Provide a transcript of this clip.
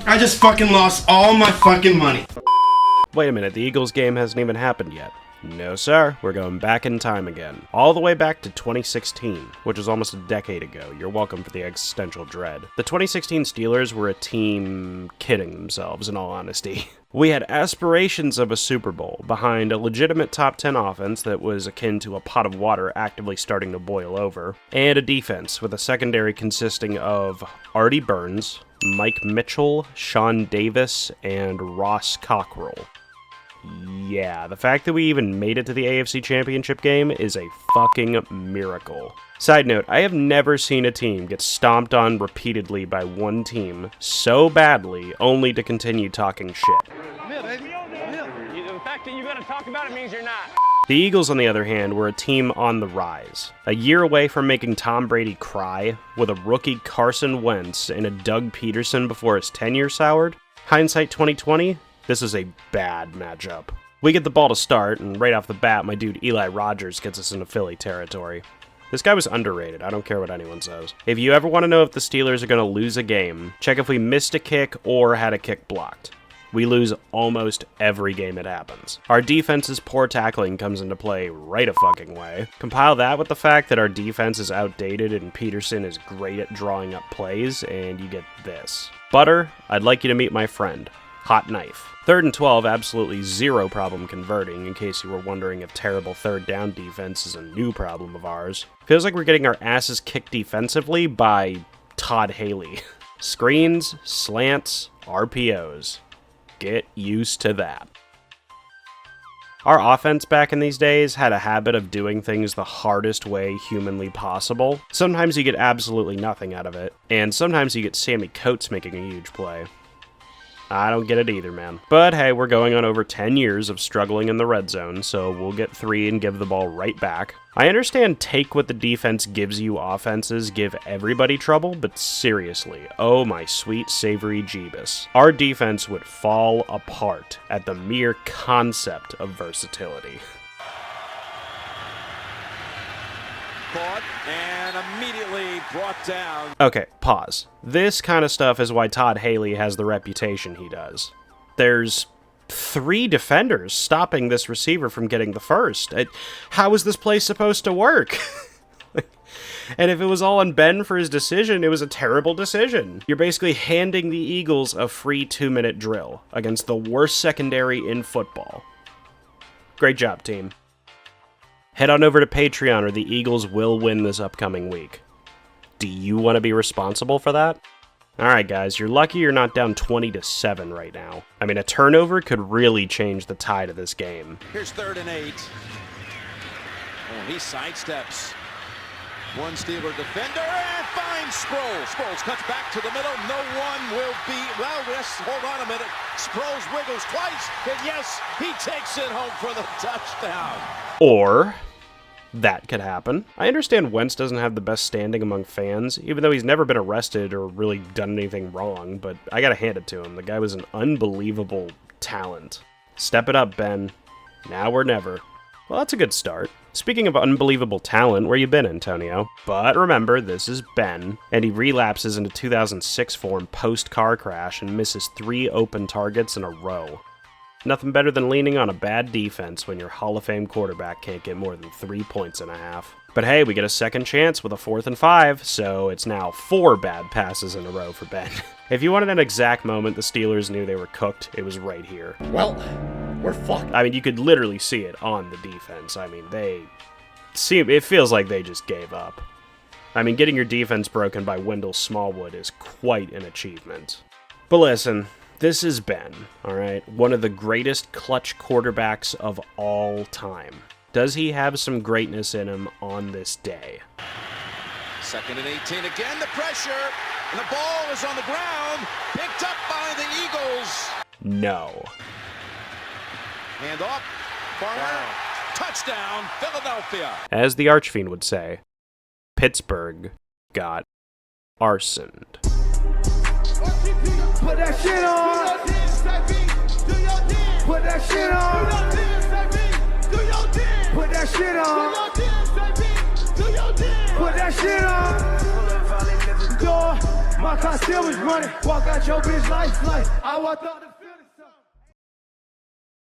I just fucking lost all my fucking money. Wait a minute, the Eagles game hasn't even happened yet. No sir, we're going back in time again. All the way back to 2016, which was almost a decade ago. You're welcome for the existential dread. The 2016 Steelers were a team kidding themselves, in all honesty. We had aspirations of a Super Bowl behind a legitimate top 10 offense that was akin to a pot of water actively starting to boil over, and a defense with a secondary consisting of Artie Burns, Mike Mitchell, Sean Davis, and Ross Cockrell. Yeah, the fact that we even made it to the AFC Championship game is a fucking miracle. Side note, I have never seen a team get stomped on repeatedly by one team so badly only to continue talking shit. The fact that you're going to talk about it means you're not. The Eagles, on the other hand, were a team on the rise. A year away from making Tom Brady cry, with a rookie Carson Wentz and a Doug Peterson before his tenure soured. Hindsight 2020, this is a bad matchup. We get the ball to start, and right off the bat, my dude Eli Rogers gets us into Philly territory. This guy was underrated, I don't care what anyone says. If you ever want to know if the Steelers are going to lose a game, check if we missed a kick or had a kick blocked. We lose almost every game it happens. Our defense's poor tackling comes into play right a fucking way. Compile that with the fact that our defense is outdated and Peterson is great at drawing up plays, and you get this. Butter, I'd like you to meet my friend. Hot knife. 3rd and 12, absolutely zero problem converting, in case you were wondering if terrible third down defense is a new problem of ours. Feels like we're getting our asses kicked defensively by Todd Haley. Screens, slants, RPOs. Get used to that. Our offense back in these days had a habit of doing things the hardest way humanly possible. Sometimes you get absolutely nothing out of it, and sometimes you get Sammy Coates making a huge play. I don't get it either, man. But hey, we're going on over 10 years of struggling in the red zone, so we'll get 3 and give the ball right back. I understand take what the defense gives you offenses give everybody trouble, but seriously, oh my sweet savory Jeebus. Our defense would fall apart at the mere concept of versatility. Caught and immediately brought down. Okay, pause. This kind of stuff is why Todd Haley has the reputation he does. There's 3 defenders stopping this receiver from getting the first. How is this play supposed to work? And if it was all on Ben for his decision, it was a terrible decision. You're basically handing the Eagles a free 2-minute drill against the worst secondary in football. Great job, team. Head on over to Patreon or the Eagles will win this upcoming week. Do you want to be responsible for that? Alright guys, you're lucky you're not down 20-7 right now. I mean, a turnover could really change the tide of this game. Here's 3rd and 8. Oh, he sidesteps one Steeler defender and finds Sproles. Sproles cuts back to the middle. No one will be, well, yes, hold on a minute. Sproles wiggles twice, and yes, he takes it home for the touchdown. Or that could happen. I understand Wentz doesn't have the best standing among fans, even though he's never been arrested or really done anything wrong, but I gotta hand it to him. The guy was an unbelievable talent. Step it up, Ben. Now or never. Well, that's a good start. Speaking of unbelievable talent, where you been, Antonio? But remember, this is Ben, and he relapses into 2006 form post-car crash and misses 3 open targets in a row. Nothing better than leaning on a bad defense when your Hall of Fame quarterback can't get more than 3 points and a half. But hey, we get a second chance with a 4th and 5, so it's now 4 bad passes in a row for Ben. If you wanted an exact moment the Steelers knew they were cooked, it was right here. Well, we're fucked. I mean, you could literally see it on the defense. I mean, it feels like they just gave up. I mean, getting your defense broken by Wendell Smallwood is quite an achievement. But listen, this is Ben, alright? One of the greatest clutch quarterbacks of all time. Does he have some greatness in him on this day? 2nd and 18 again, the pressure, and the ball is on the ground, picked up by the Eagles. No. Hand off, Barner, touchdown, Philadelphia. As the Archfiend would say, Pittsburgh got Arson'd. Put that shit on. Put that shit on. Put that shit on. Put that shit on. my car still was running. Walk out your bitch life. I walked out the